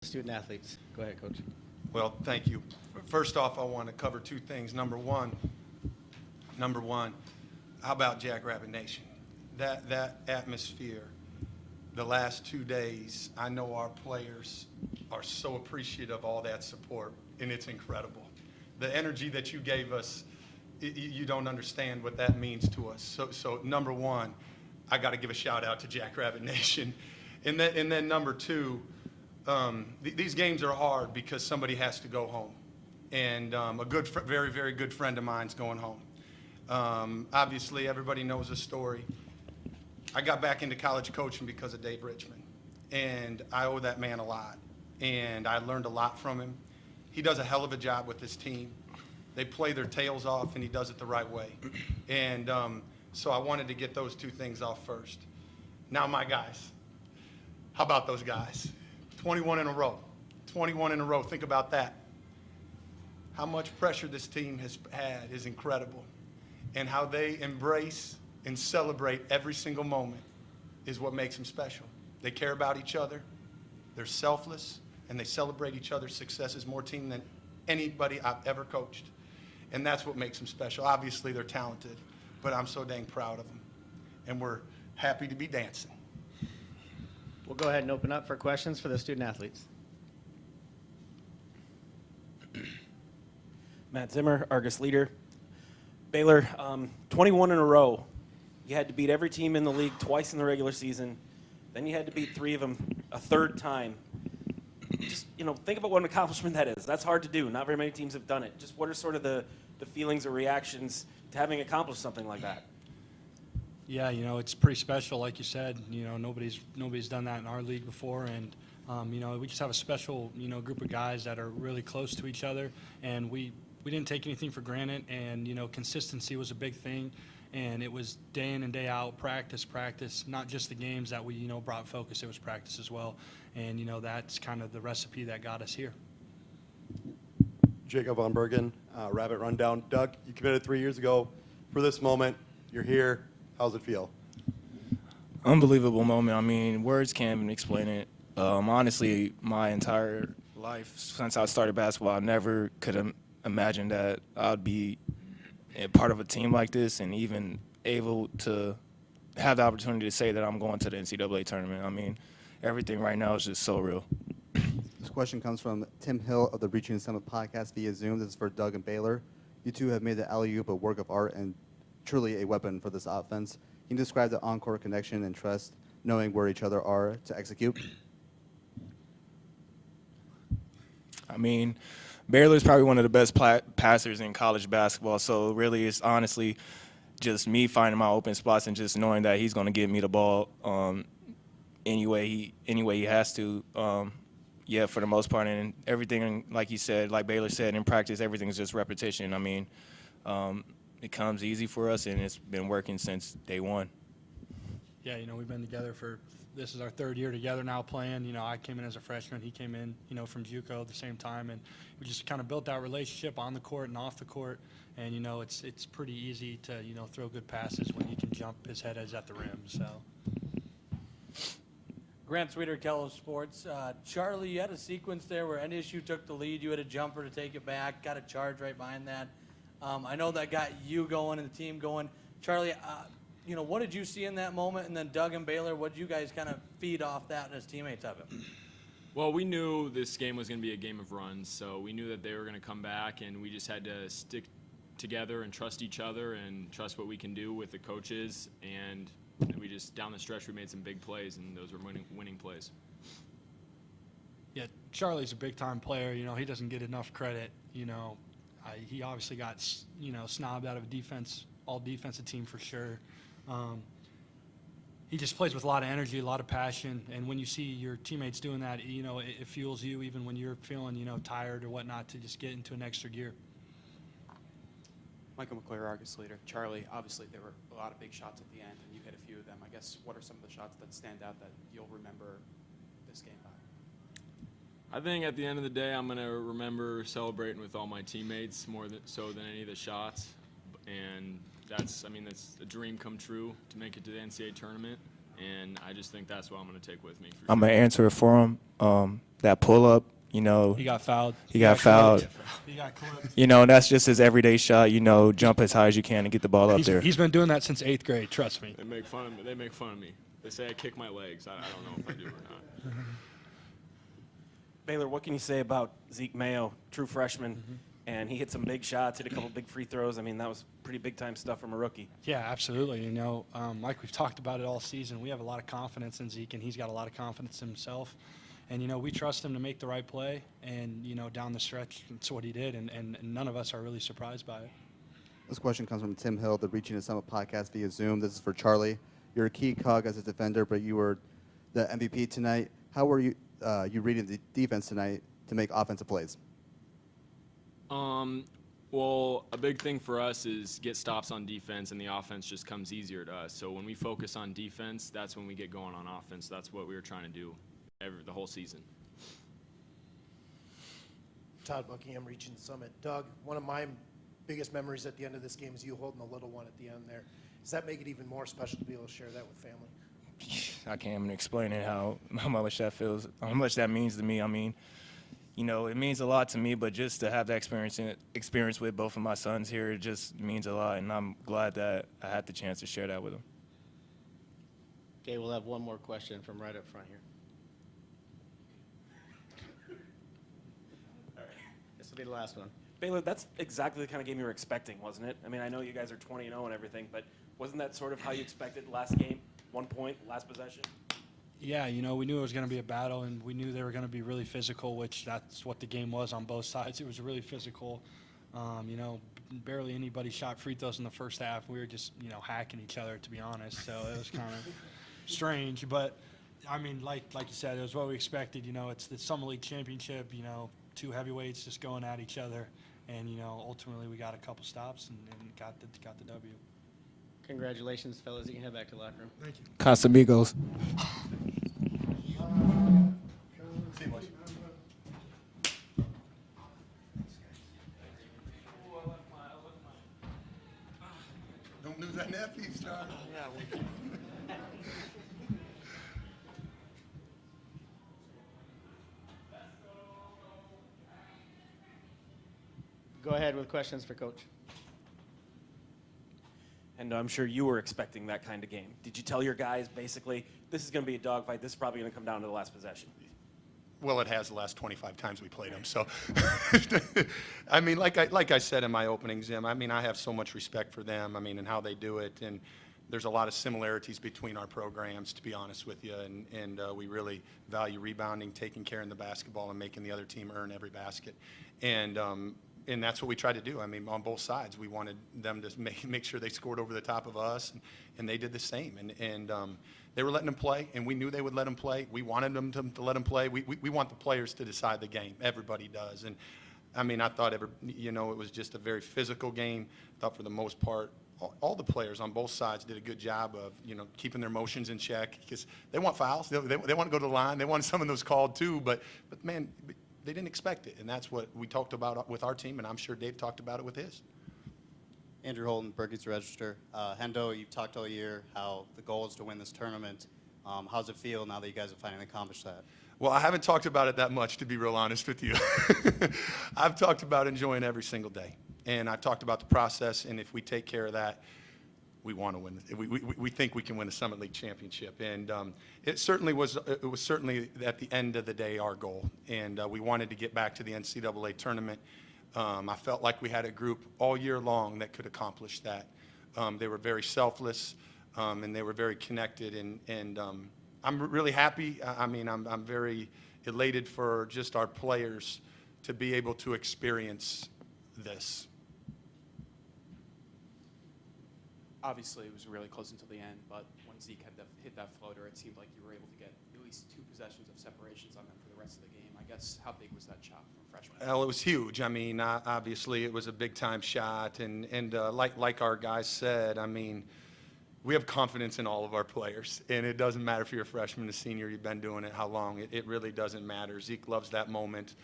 Student athletes. Go ahead, Coach. Well, thank you. First off, I want to cover two things. Number one, how about Jackrabbit Nation? That atmosphere, the last 2 days, I know our players are so appreciative of all that support, and it's incredible. The energy that you gave us, you don't understand what that means to us. So number one, I got to give a shout out to Jackrabbit Nation, and then number two. These games are hard because somebody has to go home, and very, very good friend of mine's going home. Obviously, everybody knows the story. I got back into college coaching because of Dave Richmond, and I owe that man a lot, and I learned a lot from him. He does a hell of a job with his team. They play their tails off, and he does it the right way. And so I wanted to get those two things off first. Now, my guys, how about those guys? 21 in a row. 21 in a row. Think about that. How much pressure this team has had is incredible. And how they embrace and celebrate every single moment is what makes them special. They care about each other. They're selfless. And they celebrate each other's successes more team than anybody I've ever coached. And that's what makes them special. Obviously, they're talented. But I'm so dang proud of them. And we're happy to be dancing. We'll go ahead and open up for questions for the student athletes. Matt Zimmer, Argus leader. Baylor, 21 in a row. You had to beat every team in the league twice in the regular season. Then you had to beat three of them a third time. Just, think about what an accomplishment that is. That's hard to do. Not very many teams have done it. Just what are sort of the feelings or reactions to having accomplished something like that? Yeah, it's pretty special, like you said. Nobody's done that in our league before, and we just have a special, group of guys that are really close to each other, and we didn't take anything for granted, and consistency was a big thing, and it was day in and day out, practice, not just the games that we brought focus. It was practice as well, and that's kind of the recipe that got us here. Jacob Von Bergen, Rabbit Rundown. Doug, you committed 3 years ago. For this moment, you're here. How's it feel? Unbelievable moment. I mean, words can't even explain it. Honestly, my entire life, since I started basketball, I never could have imagined that I'd be a part of a team like this and even able to have the opportunity to say that I'm going to the NCAA tournament. I mean, everything right now is just so real. This question comes from Tim Hill of the Reaching the Summit podcast via Zoom. This is for Doug and Baylor. You two have made the alley-oop a work of art and truly a weapon for this offense. Can you describe the on-court connection and trust, knowing where each other are to execute? I mean, Baylor's probably one of the best passers in college basketball, so really it's honestly just me finding my open spots and just knowing that he's going to get me the ball any way he has to. Yeah, for the most part, and everything, like you said, like Baylor said, in practice, everything's just repetition. I mean, it comes easy for us, and it's been working since day one. Yeah, we've been together this is our third year together now playing. I came in as a freshman. He came in, from JUCO at the same time, and we just kind of built that relationship on the court and off the court. And, it's pretty easy to, throw good passes when he can jump. His head is at the rim, so. Grant Sweeter, Kello Sports. Charlie, you had a sequence there where NSU took the lead. You had a jumper to take it back, got a charge right behind that. I know that got you going and the team going. Charlie, what did you see in that moment? And then Doug and Baylor, what did you guys kind of feed off that as teammates of it? Well, we knew this game was going to be a game of runs, so we knew that they were going to come back, and we just had to stick together and trust each other and trust what we can do with the coaches. And we just, down the stretch, we made some big plays, and those were winning plays. Yeah, Charlie's a big-time player. He doesn't get enough credit. He obviously got, snobbed out of a all-defensive team for sure. He just plays with a lot of energy, a lot of passion, and when you see your teammates doing that, it fuels you even when you're feeling, tired or whatnot, to just get into an extra gear. Michael McClure, Argus leader. Charlie, obviously there were a lot of big shots at the end, and you hit a few of them. I guess what are some of the shots that stand out that you'll remember this game by? I think at the end of the day, I'm going to remember celebrating with all my teammates more so than any of the shots. And that's a dream come true to make it to the NCAA tournament. and I just think that's what I'm going to take with me. I'm going to answer it for him. That pull-up, you know. He got fouled. He got fouled. He got clipped. You know, that's just his everyday shot, you know, jump as high as you can and get the ball up there. He's been doing that since 8th grade, trust me. They make fun of me. They make fun of me. They say I kick my legs. I don't know if I do or not. Baylor, what can you say about Zeke Mayo, true freshman? And he hit some big shots, hit a couple big free throws. I mean, that was pretty big-time stuff from a rookie. Yeah, absolutely. You know, like we've talked about it all season, we have a lot of confidence in Zeke, and he's got a lot of confidence in himself. And, you know, we trust him to make the right play. And, you know, down the stretch, that's what he did. And none of us are really surprised by it. This question comes from Tim Hill, the Reaching the Summit podcast via Zoom. This is for Charlie. You're a key cog as a defender, but you were the MVP tonight. How were you reading the defense tonight to make offensive plays? Well, a big thing for us is get stops on defense, and the offense just comes easier to us. So when we focus on defense, that's when we get going on offense. That's what we were trying to do the whole season. Todd Buckingham, Reaching the Summit. Doug, one of my biggest memories at the end of this game is you holding the little one at the end there. Does that make it even more special to be able to share that with family? I can't even explain it how much that feels, how much that means to me. I mean, you know, it means a lot to me, but just to have that experience with both of my sons here, it just means a lot, and I'm glad that I had the chance to share that with them. Okay, we'll have one more question from right up front here. All right, this will be the last one. Baylor, that's exactly the kind of game you were expecting, wasn't it? I mean, I know you guys are 20-0 and everything, but wasn't that sort of how you expected last game? 1 point, last possession? Yeah, you know, we knew it was going to be a battle, and we knew they were going to be really physical, which that's what the game was on both sides. It was really physical. You know, barely anybody shot free throws in the first half. We were just, you know, hacking each other, to be honest. So it was kind of strange. But, I mean, like you said, it was what we expected. You know, it's the Summer League Championship, you know, two heavyweights just going at each other. And, you know, ultimately we got a couple stops and got the W. Congratulations, fellas. You can head back to the locker room. Thank you. Casamigos. Don't lose that net piece, Charlie. Go ahead with questions for Coach. And I'm sure you were expecting that kind of game. Did you tell your guys, basically, this is going to be a dogfight, this is probably going to come down to the last possession? Well, it has the last 25 times we played them. So, I mean, like I said in my opening, Zim, I mean, I have so much respect for them, I mean, and how they do it. And there's a lot of similarities between our programs, to be honest with you. And we really value rebounding, taking care of the basketball, and making the other team earn every basket. And that's what we tried to do. I mean, on both sides, we wanted them to make sure they scored over the top of us, and they did the same. And they were letting them play, and we knew they would let them play. We wanted them to let them play. We want the players to decide the game. Everybody does. And, I mean, I thought, you know, it was just a very physical game. I thought for the most part, all the players on both sides did a good job of, you know, keeping their emotions in check, because they want fouls. They want to go to the line. They want some of those called too. But man, they didn't expect it, and that's what we talked about with our team, and I'm sure Dave talked about it with his. Andrew Holton, Berkey's Register. Hendo, you've talked all year how the goal is to win this tournament. How's it feel now that you guys have finally accomplished that? Well, I haven't talked about it that much, to be real honest with you. I've talked about enjoying every single day, and I've talked about the process, and if we take care of that, we want to win. We think we can win the Summit League Championship, and it was certainly at the end of the day our goal, and we wanted to get back to the NCAA tournament. I felt like we had a group all year long that could accomplish that. They were very selfless, and they were very connected, and I'm really happy. I mean, I'm very elated for just our players to be able to experience this. Obviously, it was really close until the end, but when Zeke had hit that floater, it seemed like you were able to get at least 2 possessions of separations on them for the rest of the game. I guess, how big was that shot from freshman? Well, it was huge. I mean, obviously, it was a big-time shot, and like our guys said, I mean, we have confidence in all of our players, and it doesn't matter if you're a freshman, a senior, you've been doing it, how long. It really doesn't matter. Zeke loves that moment.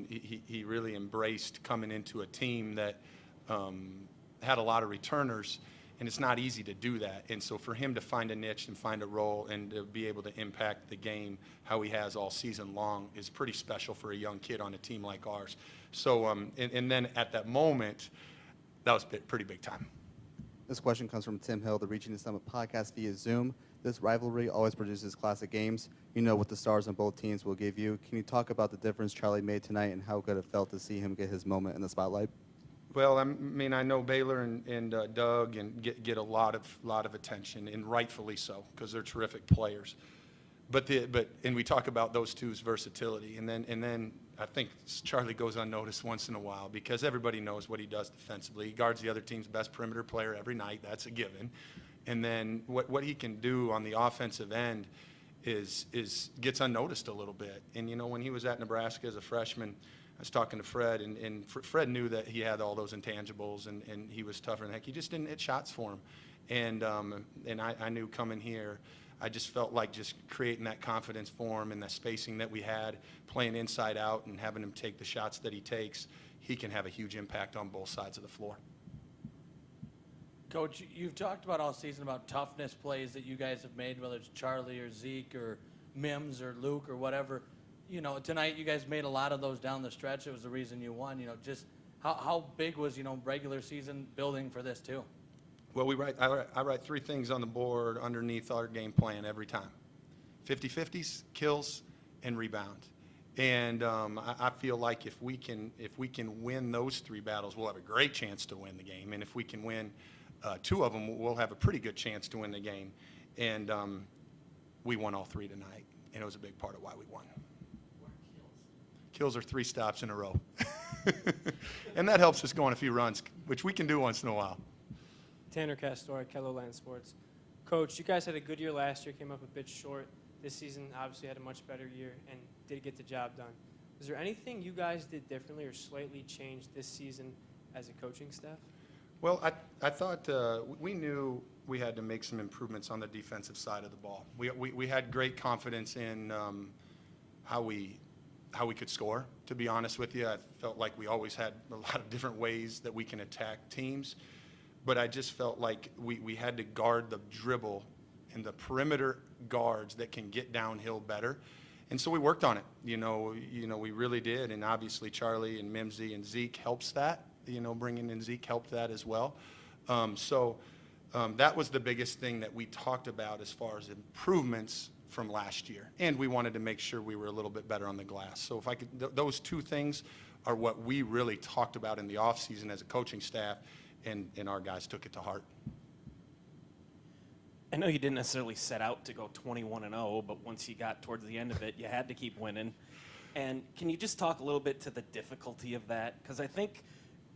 He really embraced coming into a team that had a lot of returners. And it's not easy to do that. And so for him to find a niche and find a role and to be able to impact the game how he has all season long is pretty special for a young kid on a team like ours. So, and then at that moment, that was pretty big time. This question comes from Tim Hill, the Reaching the Summit podcast via Zoom. This rivalry always produces classic games. You know what the stars on both teams will give you. Can you talk about the difference Charlie made tonight and how good it felt to see him get his moment in the spotlight? Well, I mean, I know Baylor and Doug and get a lot of attention, and rightfully so, because they're terrific players. But we talk about those two's versatility, and then I think Charlie goes unnoticed once in a while because everybody knows what he does defensively. He guards the other team's best perimeter player every night. That's a given. And then what he can do on the offensive end is gets unnoticed a little bit. And you know, when he was at Nebraska as a freshman, I was talking to Fred, and Fred knew that he had all those intangibles, and he was tougher than heck. He just didn't hit shots for him. And I knew coming here, I just felt like just creating that confidence for him and the spacing that we had, playing inside out and having him take the shots that he takes, he can have a huge impact on both sides of the floor. Coach, you've talked about all season about toughness plays that you guys have made, whether it's Charlie or Zeke or Mims or Luke or whatever. You know, tonight you guys made a lot of those down the stretch. It was the reason you won. You know, just how big was, you know, regular season building for this too? Well, I write three things on the board underneath our game plan every time: 50-50s, kills, and rebound. And I feel like if we can win those three battles, we'll have a great chance to win the game. And if we can win two of them, we'll have a pretty good chance to win the game. And we won all three tonight, and it was a big part of why we won. Kills are 3 stops in a row. And that helps us go on a few runs, which we can do once in a while. Tanner Castor, Kelloland Sports. Coach, you guys had a good year last year, came up a bit short. This season obviously had a much better year and did get the job done. Was there anything you guys did differently or slightly changed this season as a coaching staff? Well, I thought we knew we had to make some improvements on the defensive side of the ball. We had great confidence in how we could score, to be honest with you. I felt like we always had a lot of different ways that we can attack teams. But I just felt like we had to guard the dribble and the perimeter guards that can get downhill better. And so we worked on it. You know, we really did. And obviously Charlie and Mimsy and Zeke helps that. You know, bringing in Zeke helped that as well. That was the biggest thing that we talked about as far as improvements from last year. And we wanted to make sure we were a little bit better on the glass. So if I could, those two things are what we really talked about in the offseason as a coaching staff. And our guys took it to heart. I know you didn't necessarily set out to go 21-0, but once you got towards the end of it, you had to keep winning. And can you just talk a little bit to the difficulty of that? Because I think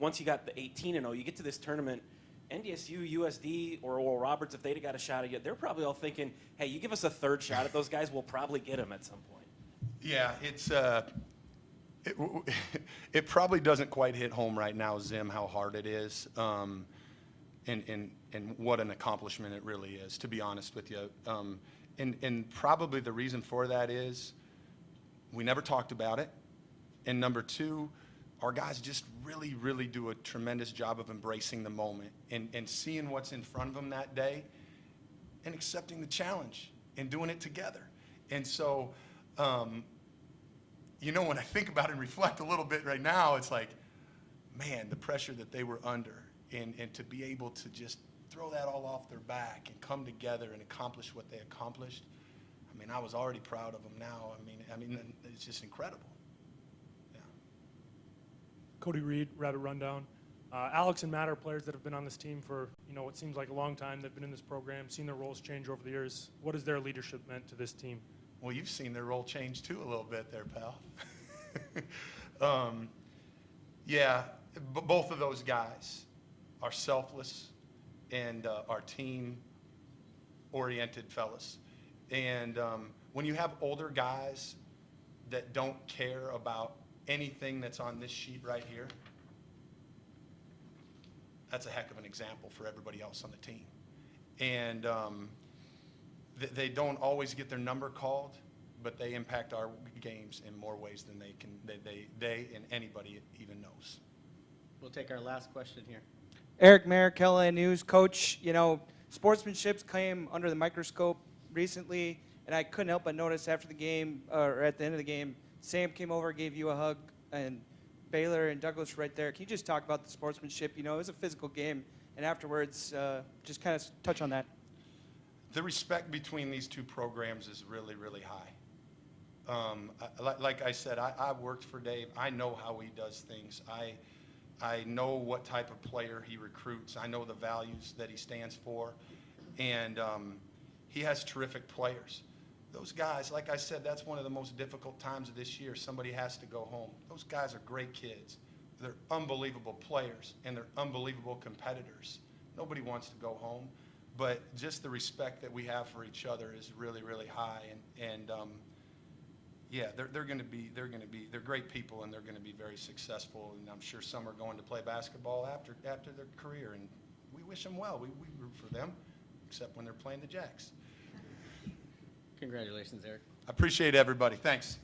once you got the 18-0, you get to this tournament, NDSU, USD, or Oral Roberts, if they'd have got a shot at you, they're probably all thinking, hey, you give us a third shot at those guys, we'll probably get them at some point. Yeah, it's it probably doesn't quite hit home right now, Zim, how hard it is, and what an accomplishment it really is, to be honest with you. And probably the reason for that is we never talked about it, and number two, our guys just really, really do a tremendous job of embracing the moment and seeing what's in front of them that day and accepting the challenge and doing it together. And so, you know, when I think about it and reflect a little bit right now, it's like, man, the pressure that they were under and to be able to just throw that all off their back and come together and accomplish what they accomplished. I mean, I was already proud of them now. I mean, it's just incredible. Yeah. Cody Reed, Rabbit Rundown. Alex and Matt are players that have been on this team for, you know, what seems like a long time. They've been in this program, seen their roles change over the years. What has their leadership meant to this team? Well, you've seen their role change too a little bit there, pal. Yeah, both of those guys are selfless and are team-oriented fellas. And when you have older guys that don't care about anything that's on this sheet right here, that's a heck of an example for everybody else on the team. And they don't always get their number called, but they impact our games in more ways than they and anybody even knows. We'll take our last question here. Eric Mayer, Carolina News. Coach, you know, sportsmanship came under the microscope recently, and I couldn't help but notice after the game, or at the end of the game, Sam came over, gave you a hug, and Baylor and Douglas were right there. Can you just talk about the sportsmanship? You know, it was a physical game, and afterwards, just kind of touch on that. The respect between these two programs is really, really high. Like I said, I worked for Dave. I know how he does things. I know what type of player he recruits. I know the values that he stands for. And he has terrific players. Those guys, like I said, that's one of the most difficult times of this year. Somebody has to go home. Those guys are great kids. They're unbelievable players, and they're unbelievable competitors. Nobody wants to go home. But just the respect that we have for each other is really, really high. And yeah, they're great people, and they're going to be very successful. And I'm sure some are going to play basketball after their career, and we wish them well. We root for them, except when they're playing the Jacks. Congratulations, Eric. I appreciate everybody. Thanks.